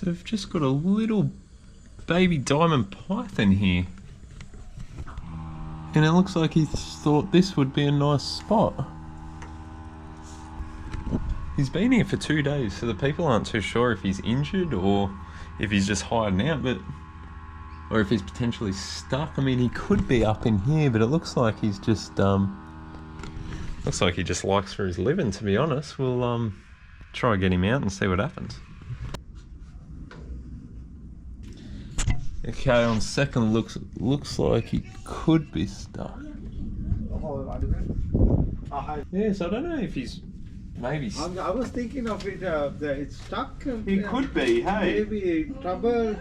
So we've just got a little baby diamond python here. And it looks like he thought this would be a nice spot. He's been here for 2 days, so the people aren't too sure if he's injured or if he's just hiding out, or if he's potentially stuck. I mean, he could be up in here, but it looks like he's just looks like he just likes for his living, to be honest. We'll try and get him out and see what happens. Okay, on second looks, it looks like he could be stuck. Yes, I don't know if he's maybe. I was thinking of it. It's stuck. He could be. Hey. Maybe trouble.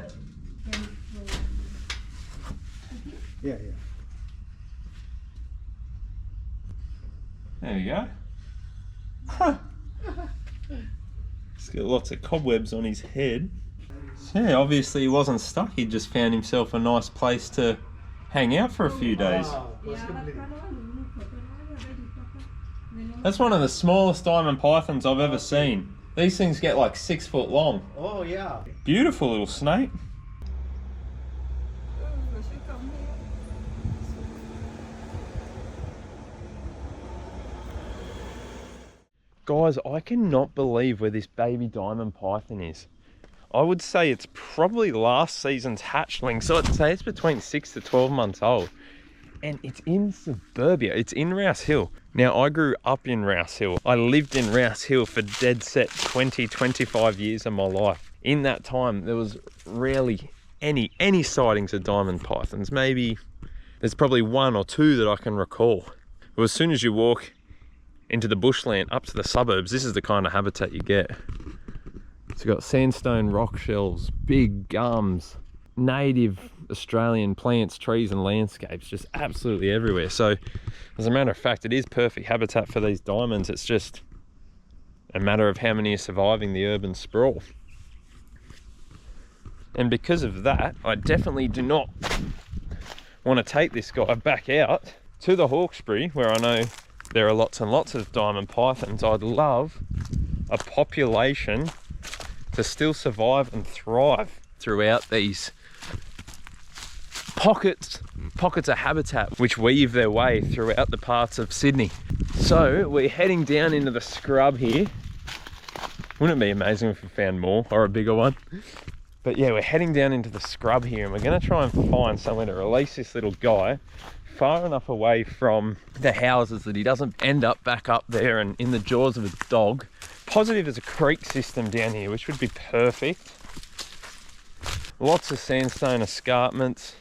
Yeah. There you go. Huh. He's got lots of cobwebs on his head. So yeah, obviously he wasn't stuck. He just found himself a nice place to hang out for a few days. That's one of the smallest diamond pythons I've ever seen. These things get like 6 foot long. Oh yeah. Beautiful little snake. Guys, I cannot believe where this baby diamond python is. I would say it's probably last season's hatchling, so I'd say it's between 6 to 12 months old. And it's in Suburbia, it's in Rouse Hill. Now, I grew up in Rouse Hill. I lived in Rouse Hill for dead set 25 years of my life. In that time, there was rarely any sightings of diamond pythons. Maybe there's probably 1 or 2 that I can recall. Well, as soon as you walk into the bushland up to the suburbs, this is the kind of habitat you get. So you've got sandstone rock shelves, big gums, native Australian plants, trees and landscapes just absolutely everywhere. So as a matter of fact, it is perfect habitat for these diamonds. It's just a matter of how many are surviving the urban sprawl. And because of that, I definitely do not want to take this guy back out to the Hawkesbury, where I know there are lots and lots of diamond pythons. I'd love a population to still survive and thrive throughout these pockets of habitat which weave their way throughout the parts of Sydney. So we're heading down into the scrub here. Wouldn't it be amazing if we found more, or a bigger one? But yeah, we're heading down into the scrub here, and we're going to try and find somewhere to release this little guy far enough away from the houses that he doesn't end up back up there and in the jaws of a dog. Positive there's a creek system down here, which would be perfect. Lots of sandstone escarpments.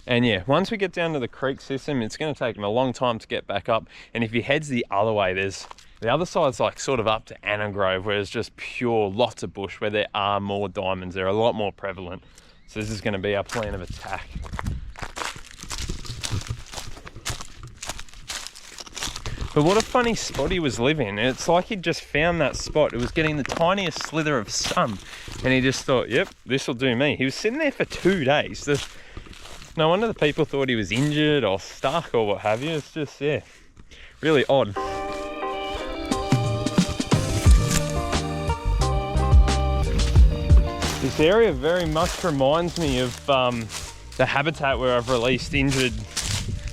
And yeah, once we get down to the creek system, it's going to take him a long time to get back up. And if he heads the other way, the other side's like sort of up to Anna Grove, where it's just pure lots of bush, where there are more diamonds. They're a lot more prevalent. So this is going to be our plan of attack. But what a funny spot he was living. It's like he'd just found that spot. It was getting the tiniest slither of sun. And he just thought, yep, this will do me. He was sitting there for 2 days. No wonder the people thought he was injured or stuck or what have you. It's just, yeah, really odd. This area very much reminds me of the habitat where I've released injured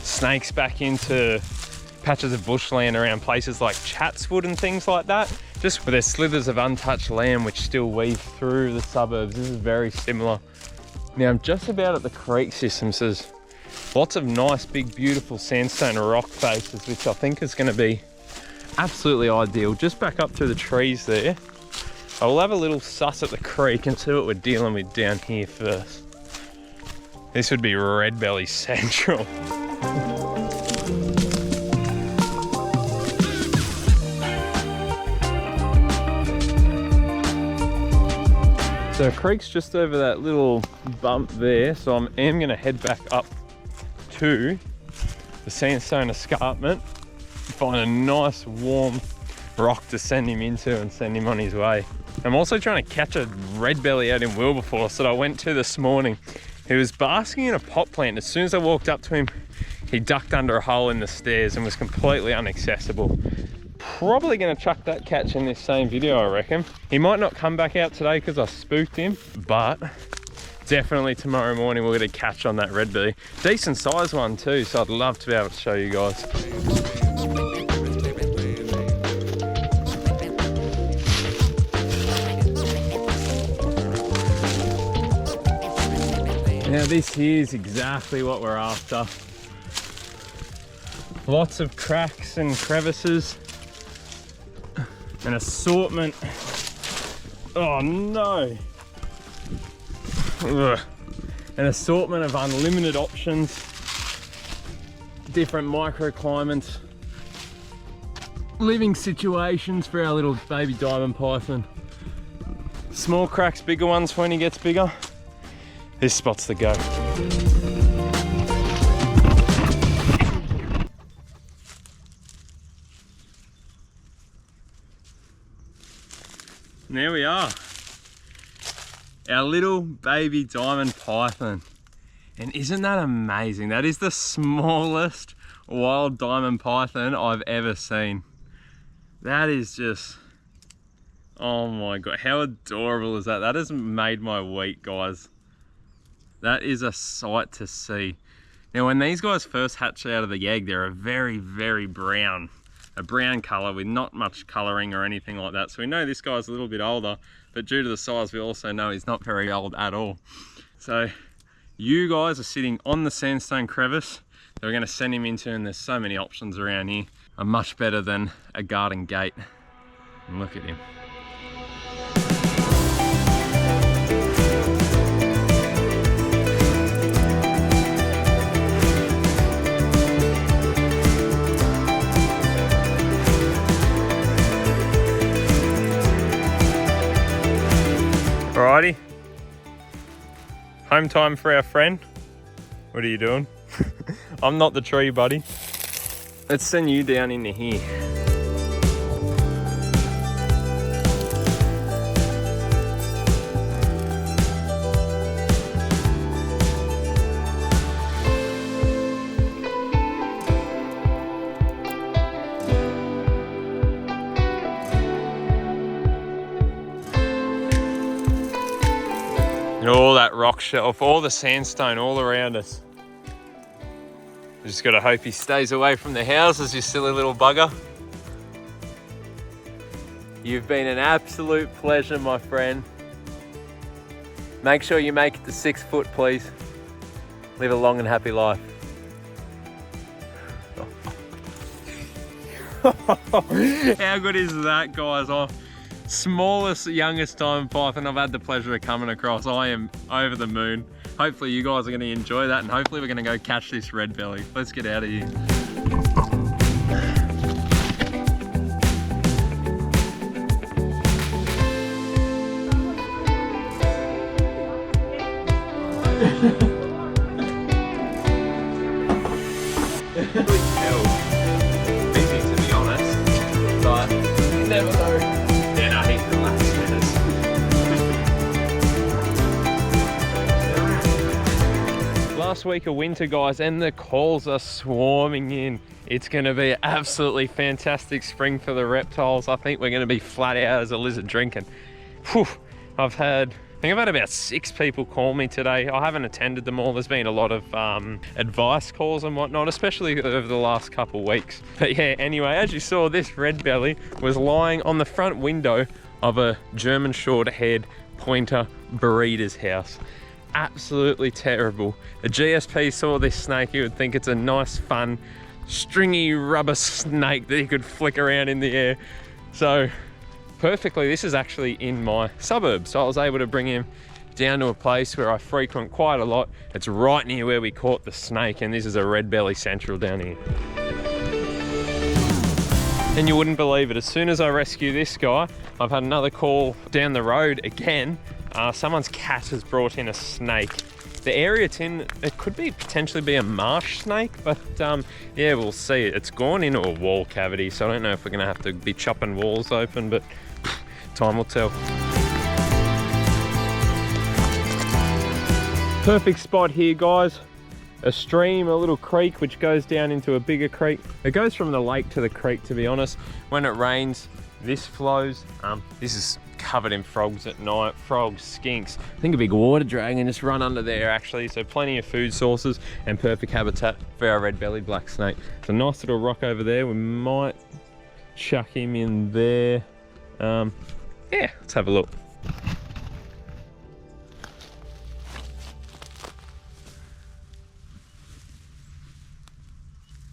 snakes back into patches of bushland around places like Chatswood and things like that, just where there's slithers of untouched land which still weave through the suburbs. This is very similar. Now I'm just about at the creek system, so there's lots of nice big beautiful sandstone rock faces, which I think is going to be absolutely ideal. Just back up through the trees there. I will have a little suss at the creek and see what we're dealing with down here first. This would be red-bellied central. So the creek's just over that little bump there, so I am going to head back up to the sandstone escarpment, find a nice warm rock to send him into and send him on his way. I'm also trying to catch a red belly out in Wilberforce that I went to this morning. He was basking in a pot plant. As soon as I walked up to him, he ducked under a hole in the stairs and was completely inaccessible. probably going to chuck that catch in this same video, I reckon. He might not come back out today because I spooked him, but definitely tomorrow morning we'll get a catch on that red belly. Decent size one too, so I'd love to be able to show you guys. Now this here is exactly what we're after. Lots of cracks and crevices. An assortment. Oh no! Ugh. An assortment of unlimited options, different microclimates, living situations for our little baby diamond python. Small cracks, bigger ones when he gets bigger. This spot's the go. And there we are. Our little baby diamond python. And isn't that amazing? That is the smallest wild diamond python I've ever seen. That is just, oh my God, how adorable is that? That has made my week, guys. That is a sight to see. Now, when these guys first hatch out of the egg, they're a very, very brown color with not much coloring or anything like that. So we know this guy's a little bit older, but due to the size, we also know he's not very old at all. So you guys are sitting on the sandstone crevice that we're going to send him into, and there's so many options around here. Are much better than a garden gate. And look at him. Alrighty, home time for our friend. What are you doing? I'm not the tree buddy. Let's send you down into here. And all that rock shelf, all the sandstone all around us. We just gotta hope he stays away from the houses, you silly little bugger. You've been an absolute pleasure, my friend. Make sure you make it to 6 foot, please. Live a long and happy life. How good is that, guys? Oh, smallest, youngest diamond python I've had the pleasure of coming across. I am over the moon. Hopefully you guys are going to enjoy that, and hopefully we're going to go catch this red belly. Let's get out of here. Busy, to be honest, but you never know. Yeah, no, he's relaxed with us. Last week of winter, guys, and the calls are swarming in. It's going to be an absolutely fantastic spring for the reptiles. I think we're going to be flat out as a lizard drinking. Whew. I've had about 6 people call me today. I haven't attended them all. There's been a lot of advice calls and whatnot, especially over the last couple of weeks. But yeah, anyway, as you saw, this red belly was lying on the front window of a German short-haired pointer breeder's house. Absolutely terrible. A GSP saw this snake, he would think it's a nice, fun, stringy rubber snake that he could flick around in the air. So perfectly, this is actually in my suburbs, so I was able to bring him down to a place where I frequent quite a lot. It's right near where we caught the snake, and this is a red belly central down here. And you wouldn't believe it, as soon as I rescue this guy, I've had another call down the road again. Someone's cat has brought in a snake. The area it's in, it could be potentially be a marsh snake, but yeah, we'll see. It's gone into a wall cavity, so I don't know if we're gonna have to be chopping walls open, but time will tell. Perfect spot here, guys. a stream, a little creek, which goes down into a bigger creek. It goes from the lake to the creek, to be honest. When it rains, this flows. This is covered in frogs at night, frogs, skinks. I think a big water dragon just run under there actually, so plenty of food sources and perfect habitat for our red-bellied black snake. It's a nice little rock over there. We might chuck him in there. Yeah, let's have a look.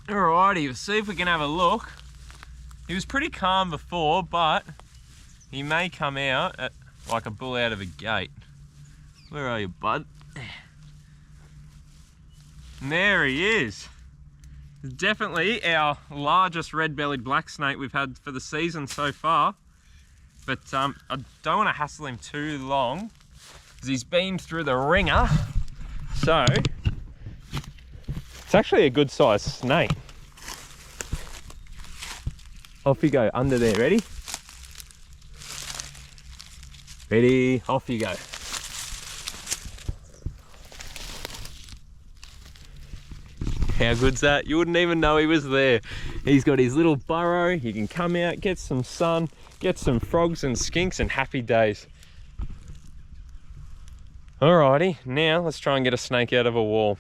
Alrighty, we'll see if we can have a look. He was pretty calm before, but he may come out at, like a bull out of a gate. Where are you, bud? And there he is. Definitely our largest red-bellied black snake we've had for the season so far. But I don't want to hassle him too long because he's been through the ringer. So it's actually a good sized snake. Off you go, under there, ready? Ready, off you go. How good's that? You wouldn't even know he was there. He's got his little burrow, he can come out, get some sun, get some frogs and skinks, and happy days. Alrighty, now let's try and get a snake out of a wall.